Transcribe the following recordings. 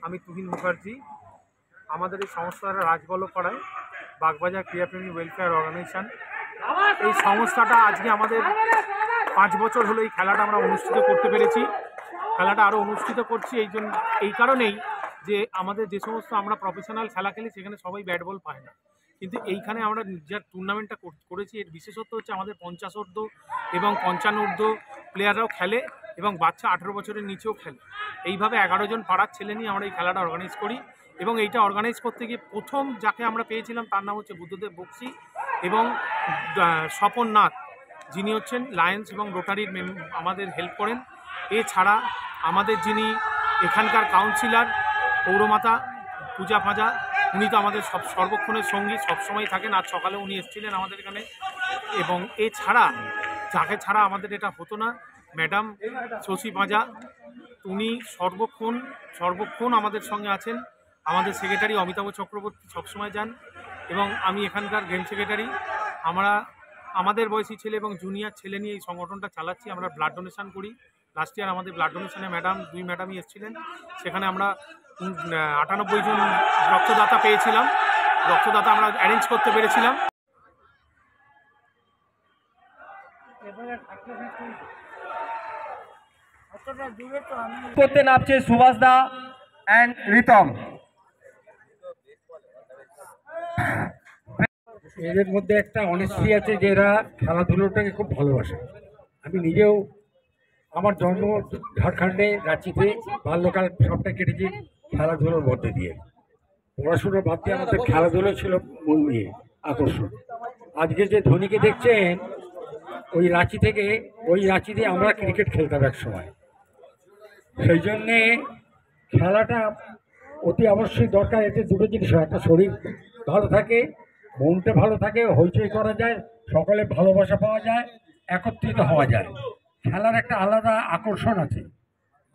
আমি তুহিন মুখার্জি। আমাদের এই সংস্থাটা রাজবল্লভপাড়ায় বাগবাজার ক্রীড়াপ্রেমী ওয়েলফেয়ার অর্গানাইজেশন, এই সংস্থাটা আজকে আমাদের 5 বছর হলো এই খেলাটা আমরা অনুষ্ঠিত করতে পেরেছি। খেলাটা আরও অনুষ্ঠিত করছি এই কারণেই যে আমাদের যে সমস্ত আমরা প্রফেশনাল খেলা খেলি সেখানে সবাই ব্যাট বল পায় না, কিন্তু এইখানে আমরা যে টুর্নামেন্টটা করেছি এর বিশেষত্ব হচ্ছে আমাদের 50 ঊর্ধ্ব এবং 55 ঊর্ধ্ব প্লেয়াররাও খেলে এবং বাচ্চা 18 বছরের নিচেও খেলে। এইভাবে 11 জন পাড়ার ছেলে নিয়ে আমরা এই খেলাটা অর্গানাইজ করি এবং এইটা অর্গানাইজ করতে গিয়ে প্রথম যাকে আমরা পেয়েছিলাম তার নাম হচ্ছে বুদ্ধদেব বক্সি এবং স্বপন নাথ, যিনি হচ্ছেন লায়ন্স এবং রোটারির আমাদের হেল্প করেন। এছাড়া আমাদের যিনি এখানকার কাউন্সিলর পৌরমাতা পূজা ফাজা, উনি তো আমাদের সর্বক্ষণের সঙ্গী, সবসময় থাকেন। আজ সকালে উনি এসেছিলেন আমাদের এখানে। এবং এছাড়া যাকে ছাড়া আমাদের এটা হতো না, ম্যাডাম শশী পাঁজা, উনি সর্বক্ষণ আমাদের সঙ্গে আছেন। আমাদের সেক্রেটারি অমিতাভ চক্রবর্তী সবসময় যান এবং আমি এখানকার গেম সেক্রেটারি। আমরা আমাদের বয়সী ছেলে এবং জুনিয়র ছেলে নিয়ে এই সংগঠনটা চালাচ্ছি। আমরা ব্লাড ডোনেশন করি। লাস্ট ইয়ার আমাদের ব্লাড ডোনেশনে দুই ম্যাডামই এসেছিলেন। সেখানে আমরা 98 জন রক্তদাতা পেয়েছিলাম। রক্তদাতা আমরা অ্যারেঞ্জ করতে পেরেছিলাম। করতে নামছে সুভাষ দা অ্যান্ড রিতম। এদের মধ্যে একটা অনেস্টি আছে যে এরা খেলাধুলোটাকে খুব ভালোবাসে। আমি নিজেও আমার জন্ম ঝাড়খণ্ডে, রাঁচিতে, বাল্যকাল সবটা কেটেছি খেলাধুলোর মধ্যে দিয়ে। পড়াশুনো বাদ দিয়ে আমাদের খেলাধুলো ছিল মূল নিয়ে আকর্ষণ। আজকে যে ধোনিকে দেখছেন ওই রাঁচিতে আমরা ক্রিকেট খেলতাম এক সময়। সেই জন্যে খেলাটা অতি অবশ্যই দরকার। এতে দুটো জিনিস হয়, একটা শরীর ভালো থাকে, মনটা ভালো থাকে, হইচই করা যায়, সকলে ভালোবাসা পাওয়া যায়, একত্রিত হওয়া যায়। খেলার একটা আলাদা আকর্ষণ আছে।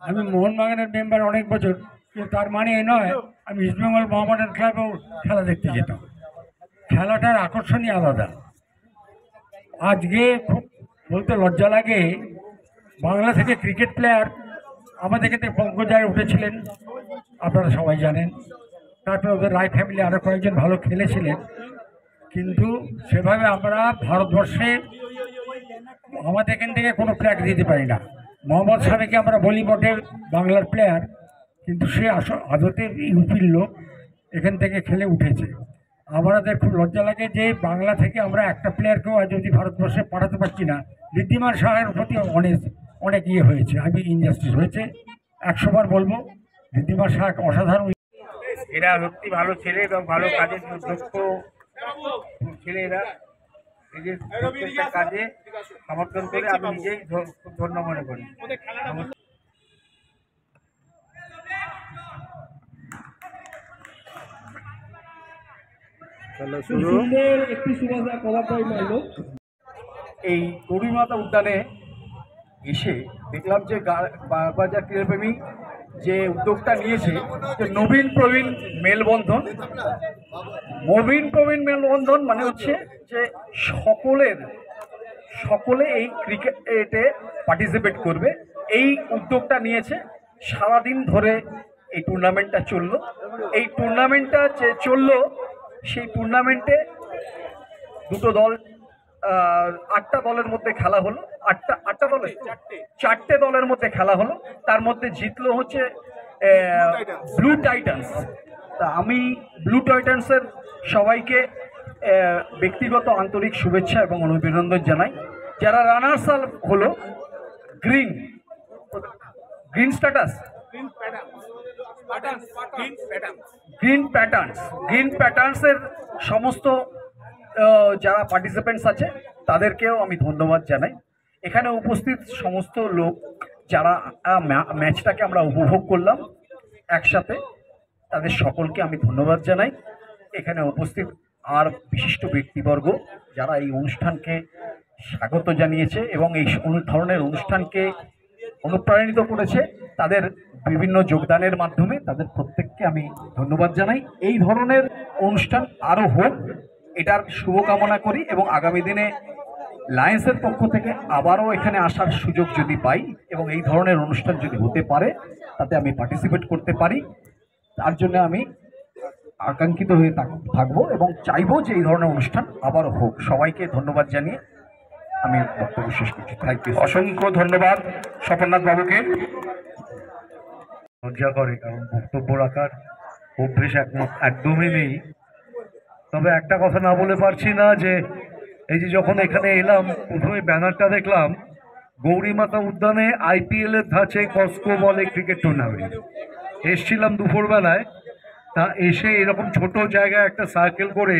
আমি মোহনবাগানের মেম্বার অনেক বছর, কিন্তু তার মানে এ নয় আমি ইস্টবেঙ্গল মোহামেডান ক্লাবেও খেলা দেখতে যেতাম। খেলাটার আকর্ষণই আলাদা। আজকে খুব বলতে লজ্জা লাগে, বাংলা থেকে ক্রিকেট প্লেয়ার আমাদের ক্ষেত্রে পঙ্কজায় উঠেছিলেন, আপনারা সবাই জানেন। তারপরে ওদের রায় ফ্যামিলি আরও কয়েকজন ভালো খেলেছিলেন, কিন্তু সেভাবে আমরা ভারতবর্ষে আমাদের এখান থেকে কোনো ফ্ল্যাগ দিতে পারি না। মোহাম্মদ শামিকে আমরা বলি বটে বাংলার প্লেয়ার, কিন্তু সে আদতে ইউপির লোক, এখান থেকে খেলে উঠেছে। আমাদের খুব লজ্জা লাগে যে বাংলা থেকে আমরা একটা প্লেয়ারকেও আজ যদি ভারতবর্ষে পাঠাতে পারছি না। ঋদ্ধিমান সাহের প্রতি অনেক ইয়ে হয়েছে, আমি ইনজাস্টিস হয়েছে। 100 বার বলবো, ঋদ্ধিমান সাহা অসাধারণ। এরা সত্যি ভালো ছেলে এবং ভালো কাজের দক্ষ ছেলে। এরা নিজের প্রত্যেকটা কাজে সমর্থন করে আমি নিজেই খুব ধন্য মনে করি। এই গৌরীমাতা উদ্যানে এসে দেখলাম যে বাগবাজার ক্রীড়াপ্রেমী যে উদ্যোগটা নিয়েছে, যে নবীন প্রবীণ মেলবন্ধন মানে হচ্ছে যে সকলে এই ক্রিকেটে পার্টিসিপেট করবে, এই উদ্যোগটা নিয়েছে। সারাদিন ধরে এই টুর্নামেন্টটা চললো। এই টুর্নামেন্টটা যে চললো, সেই টুর্নামেন্টে দুটো দল 8টা দলের মধ্যে খেলা হলো। 4টে দলের মধ্যে খেলা হলো। তার মধ্যে জিতলো হচ্ছে ব্লু টাইটান্স। তা আমি ব্লু টাইটান্সের সবাইকে ব্যক্তিগত আন্তরিক শুভেচ্ছা এবং অভিনন্দন জানাই। যারা রানার্স আপ হলো গ্রিন প্যাটার্নসের সমস্ত যারা পার্টিসিপেন্টস আছে তাদেরকেও আমি ধন্যবাদ জানাই। এখানে উপস্থিত সমস্ত লোক যারা ম্যাচটাকে আমরা উপভোগ করলাম একসাথে, তাদের সকলকে আমি ধন্যবাদ জানাই। এখানে উপস্থিত আর বিশিষ্ট ব্যক্তিবর্গ যারা এই অনুষ্ঠানকে স্বাগত জানিয়েছে এবং এই ধরনের অনুষ্ঠানকে অনুপ্রাণিত করেছে, তাদের বিভিন্ন যোগদানের মাধ্যমে তাদের প্রত্যেককে আমি ধন্যবাদ জানাই। এই ধরনের অনুষ্ঠান আরও হোক, এটার শুভকামনা করি এবং আগামী দিনে লায়ন্সের পক্ষ থেকে আবারও এখানে আসার সুযোগ যদি পাই এবং এই ধরনের অনুষ্ঠান যদি হতে পারে, তাতে আমি পার্টিসিপেট করতে পারি। তার জন্য আমি আকাঙ্ক্ষিত হয়ে থাকবো এবং চাইবো যে এই ধরনের অনুষ্ঠান আবারও হোক। সবাইকে ধন্যবাদ জানিয়ে আমি বক্তব্য শেষ করছি। Thank you. অসংখ্য ধন্যবাদ স্বপননাথ বাবুকে। লজ্জা করে, কারণ বক্তব্য রাখার অভ্যেস একদমই নেই। তবে একটা কথা না বলে পারছি না, যে এই যে যখন এখানে এলাম প্রথমে ব্যানারটা দেখলাম গৌরীমাতা উদ্যানে IPL এর ধাঁচে কস্কো বলে ক্রিকেট টুর্নামেন্ট। এসছিলাম দুপুরবেলায়, তা এসে এরকম ছোট জায়গায় একটা সার্কেল করে,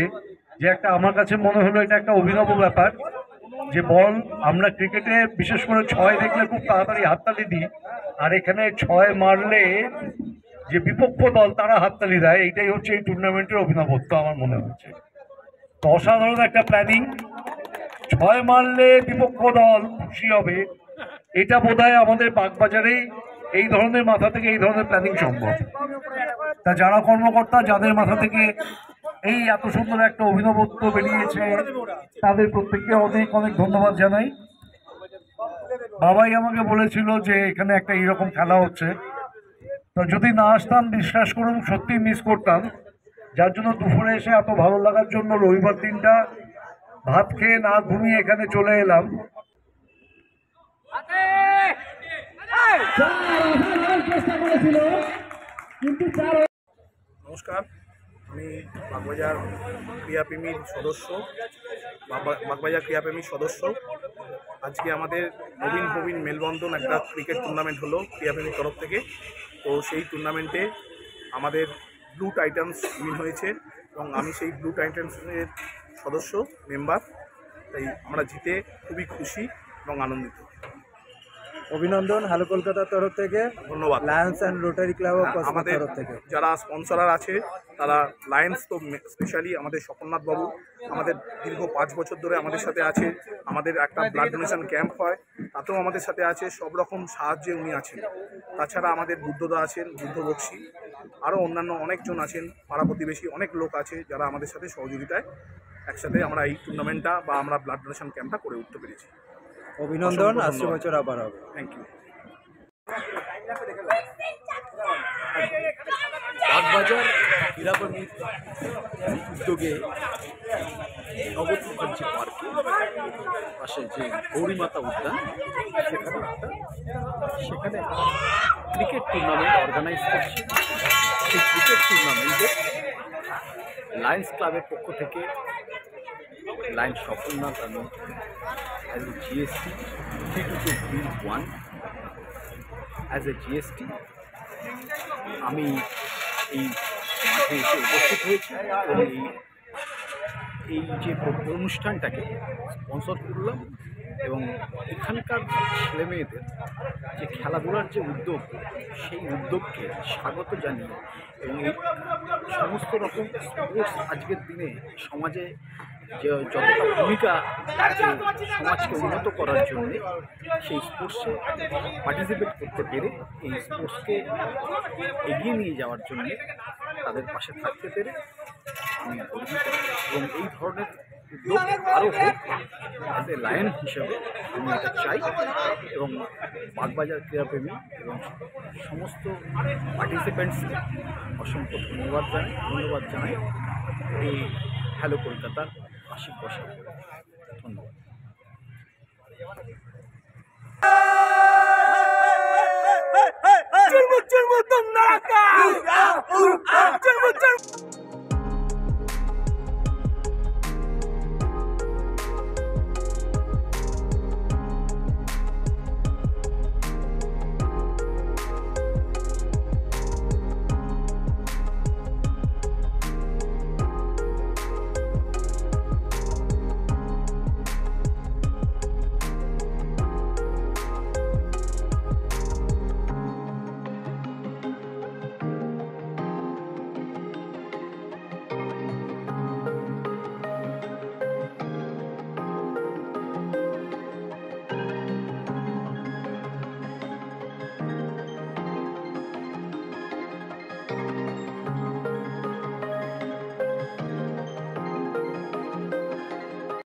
যে একটা আমার কাছে মনে হলো এটা একটা অভিনব ব্যাপার, যে বল আমরা ক্রিকেটে বিশেষ করে 6 দেখলে খুব তাড়াতাড়ি হাততালি দিই, আর এখানে 6 মারলে যে বিপক্ষ দল তারা হাততালি দেয়। এইটাই হচ্ছে এই টুর্নামেন্টের অভিনবত্ব আমার মনে হচ্ছে। তো অসাধারণ একটা প্ল্যানিং, 6 মারলে বিপক্ষ দল খুশি হবে, এটা বোধহয় আমাদের বাগবাজারেই এই ধরনের মাথা থেকে এই ধরনের প্ল্যানিং সম্ভব। তা যারা কর্মকর্তা, যাদের মাথা থেকে এই এত সুন্দর একটা অভিনবত্ব বেরিয়েছে, তাদের প্রত্যেককে অনেক অনেক ধন্যবাদ জানাই। বাবাই আমাকে বলেছিল যে এখানে একটা এইরকম খেলা হচ্ছে, তো যদি না আসতাম বিশ্বাস করুন সত্যি মিস করতাম। যার জন্য দুপুরে এসে এত ভালো লাগার জন্য রবিবার দিনটা ভাত খেয়ে না ঘুমিয়ে এখানে চলে এলাম। নমস্কার, আমি বাগবাজার ক্রীড়াপ্রেমীর সদস্য, বাগবাজার ক্রীড়াপ্রেমীর সদস্য। আজকে আমাদের নবীন মেলবন্ধন একটা ক্রিকেট টুর্নামেন্ট হলো ক্রীড়াপ্রেমীর তরফ থেকে। তো সেই টুর্নামেন্টে আমাদের ব্লু টাইটান্স উইন হয়েছে এবং আমি সেই ব্লু টাইটান্সের সদস্য মেম্বার। তাই আমরা জিতে খুবই খুশি এবং আনন্দিত। অভিনন্দন হ্যালো কলকাতার তরফ থেকে, ধন্যবাদ। Lions and Rotary Club of কসমোর আমাদের তরফ থেকে যারা স্পন্সরার আছে তারা লায়ন্স, তো স্পেশালি আমাদের স্বপননাথ বাবু আমাদের দীর্ঘ 5 বছর ধরে আমাদের সাথে আছে। আমাদের একটা ব্লাড ডোনেশন ক্যাম্প হয়, তাতেও আমাদের সাথে আছে, সব রকম সাহায্যে উনি আছেন। তাছাড়া আমাদের বুদ্ধদা আছেন, বুদ্ধ বক্সি, আরও অন্যান্য অনেকজন আছেন, পাড়া প্রতিবেশী অনেক লোক আছে যারা আমাদের সাথে সহযোগিতায় একসাথে আমরা এই টুর্নামেন্টটা বা আমরা ব্লাড ডোনেশন ক্যাম্পটা করে উঠতে পেরেছি। অভিনন্দন, অসংখ্য আসছে ধন্যবাদ। বছর আবার হবে। Thank you. বাগবাজার ক্রীড়াপ্রেমীর উদ্যোগে নগদ মুখার্জি পার্কে পাশে যে গৌরীমাতা উদ্যান, সেখানে ক্রিকেট টুর্নামেন্ট অর্গানাইজ করছে। সেই ক্রিকেট টুর্নামেন্টে লায়ন্স ক্লাবের পক্ষ থেকে লায়ন্স স্বপননাথ আমি as a GST 322 as a GST আমি এই মাঠে এসে উপস্থিত হয়েছি এবং এই যে অনুষ্ঠানটাকে স্পন্সর করলাম এবং এখানকার ছেলেমেয়েদের যে খেলাধুলার যে উদ্যোগ, সেই উদ্যোগকে স্বাগত জানিয়ে এবং এই সমস্ত রকম স্পোর্টস আজকের দিনে সমাজে যে যতটা ভূমিকা আছে সমাজকে উন্নত করার জন্যে, সেই স্পোর্টসে পার্টিসিপেট করতে পেরে এই স্পোর্টসকে এগিয়ে নিয়ে যাওয়ার জন্যে তাদের পাশে থাকতে পেরে আমি গর্বিত এবং এই ধরনের উদ্যোগ আরও হোক। অ্যাজ এ লায়ন হিসাবে আমি এটা চাই এবং বাগবাজার ক্রীড়াপ্রেমী এবং সমস্ত পার্টিসিপেন্টসকে অসংখ্য ধন্যবাদ জানাই এই হ্যালো কলকাতার আশিক বসাক। ধন্যবাদ।